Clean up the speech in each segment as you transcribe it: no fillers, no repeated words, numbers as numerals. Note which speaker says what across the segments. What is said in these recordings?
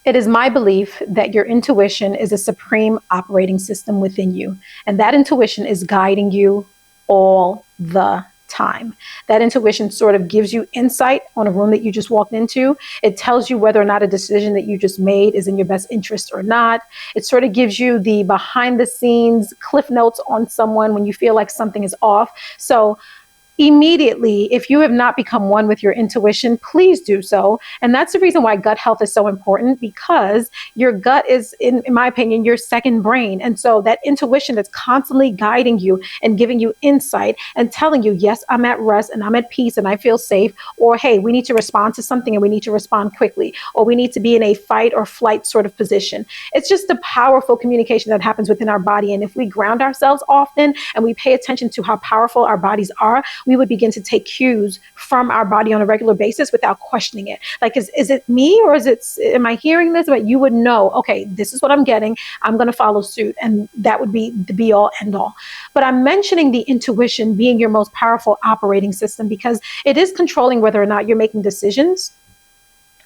Speaker 1: It is my belief that your intuition is a supreme operating system within you, and that intuition is guiding you all the time. That intuition sort of gives you insight on a room that you just walked into. It tells you whether or not a decision that you just made is in your best interest or not. It sort of gives you the behind the scenes cliff notes on someone when you feel like something is off. So immediately, if you have not become one with your intuition, please do so. And that's the reason why gut health is so important, because your gut is, in my opinion, your second brain. And so that intuition that's constantly guiding you and giving you insight and telling you, yes, I'm at rest and I'm at peace and I feel safe, or hey, we need to respond to something and we need to respond quickly, or we need to be in a fight or flight sort of position. It's just a powerful communication that happens within our body. And if we ground ourselves often and we pay attention to how powerful our bodies are, we would begin to take cues from our body on a regular basis without questioning it. Like, is it me, or am I hearing this? But you would know, okay, this is what I'm getting. I'm going to follow suit. And that would be the be all end all. But I'm mentioning the intuition being your most powerful operating system because it is controlling whether or not you're making decisions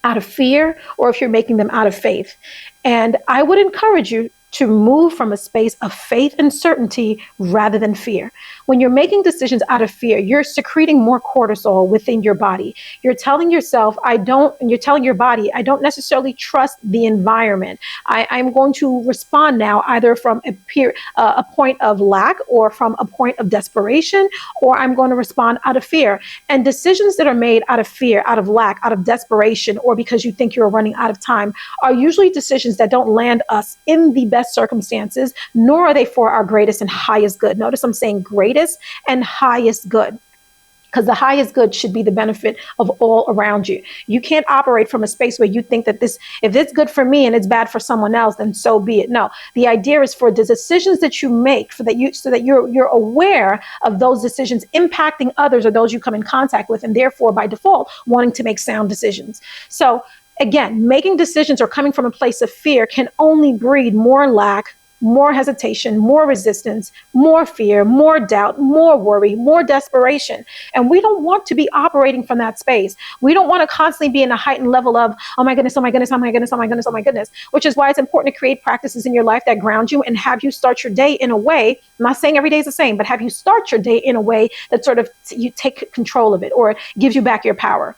Speaker 1: out of fear or if you're making them out of faith. And I would encourage you to move from a space of faith and certainty rather than fear. When you're making decisions out of fear, you're secreting more cortisol within your body. You're telling yourself, you're telling your body, I don't necessarily trust the environment. I'm going to respond now either from a point of lack or from a point of desperation, or I'm going to respond out of fear. And decisions that are made out of fear, out of lack, out of desperation, or because you think you're running out of time are usually decisions that don't land us in the best circumstances, nor are they for our greatest and highest good. Notice I'm saying greatest and highest good, because the highest good should be the benefit of all around you. You can't operate from a space where you think that if it's good for me and it's bad for someone else, then so be it. No, the idea is for the decisions that you make, so that you're aware of those decisions impacting others or those you come in contact with, and therefore by default wanting to make sound decisions. So again, making decisions or coming from a place of fear can only breed more lack, more hesitation, more resistance, more fear, more doubt, more worry, more desperation. And we don't want to be operating from that space. We don't want to constantly be in a heightened level of, oh my goodness, oh my goodness, oh my goodness, oh my goodness, oh my goodness, which is why it's important to create practices in your life that ground you and have you start your day in a way, I'm not saying every day is the same, but have you start your day in a way that sort of you take control of it or gives you back your power.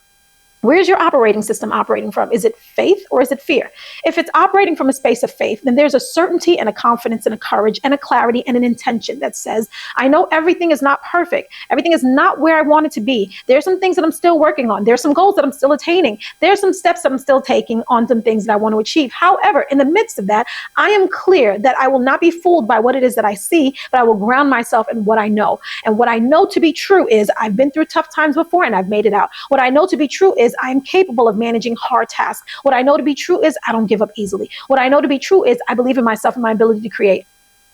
Speaker 1: Where's your operating system operating from? Is it faith or is it fear? If it's operating from a space of faith, then there's a certainty and a confidence and a courage and a clarity and an intention that says, I know everything is not perfect. Everything is not where I want it to be. There's some things that I'm still working on. There's some goals that I'm still attaining. There's some steps that I'm still taking on some things that I want to achieve. However, in the midst of that, I am clear that I will not be fooled by what it is that I see, but I will ground myself in what I know. And what I know to be true is I've been through tough times before and I've made it out. What I know to be true is I am capable of managing hard tasks. What I know to be true is I don't give up easily. What I know to be true is I believe in myself and my ability to create.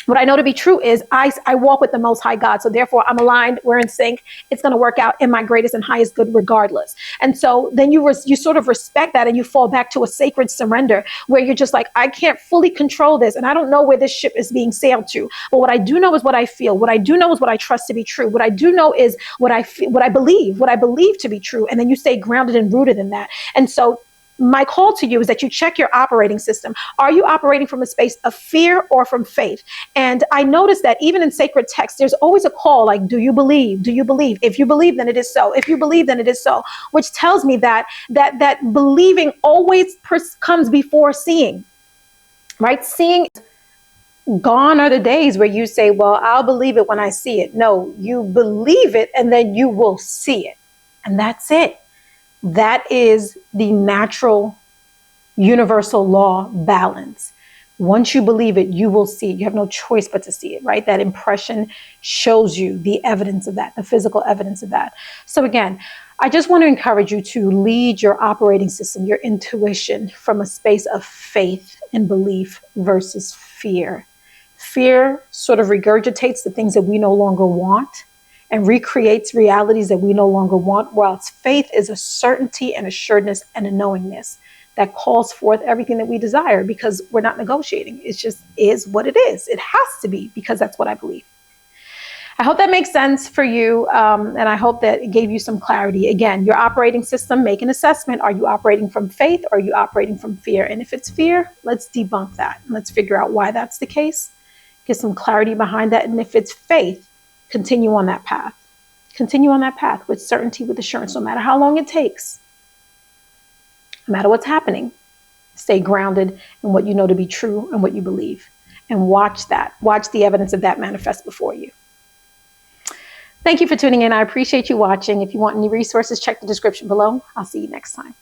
Speaker 1: What I know to be true is I walk with the Most High God. So therefore, I'm aligned. We're in sync. It's going to work out in my greatest and highest good regardless. And so then you sort of respect that and you fall back to a sacred surrender where you're just like, I can't fully control this. And I don't know where this ship is being sailed to. But what I do know is what I feel. What I do know is what I trust to be true. What I do know is what I believe to be true. And then you stay grounded and rooted in that. And so my call to you is that you check your operating system. Are you operating from a space of fear or from faith? And I noticed that even in sacred texts, there's always a call like, do you believe? Do you believe? If you believe, then it is so. If you believe, then it is so, which tells me that believing always comes before seeing, right? Seeing. Gone are the days where you say, well, I'll believe it when I see it. No, you believe it and then you will see it. And that's it. That is the natural, universal law balance. Once you believe it, you will see it. You have no choice but to see it, right? That impression shows you the evidence of that, the physical evidence of that. So again, I just want to encourage you to lead your operating system, your intuition, from a space of faith and belief versus fear. Fear sort of regurgitates the things that we no longer want and recreates realities that we no longer want, whilst faith is a certainty and assuredness and a knowingness that calls forth everything that we desire because we're not negotiating. It just is what it is. It has to be because that's what I believe. I hope that makes sense for you, and I hope that it gave you some clarity. Again, your operating system, make an assessment. Are you operating from faith or are you operating from fear? And if it's fear, let's debunk that. Let's figure out why that's the case. Get some clarity behind that. And if it's faith, continue on that path. Continue on that path with certainty, with assurance, no matter how long it takes, no matter what's happening. Stay grounded in what you know to be true and what you believe. And watch that. Watch the evidence of that manifest before you. Thank you for tuning in. I appreciate you watching. If you want any resources, check the description below. I'll see you next time.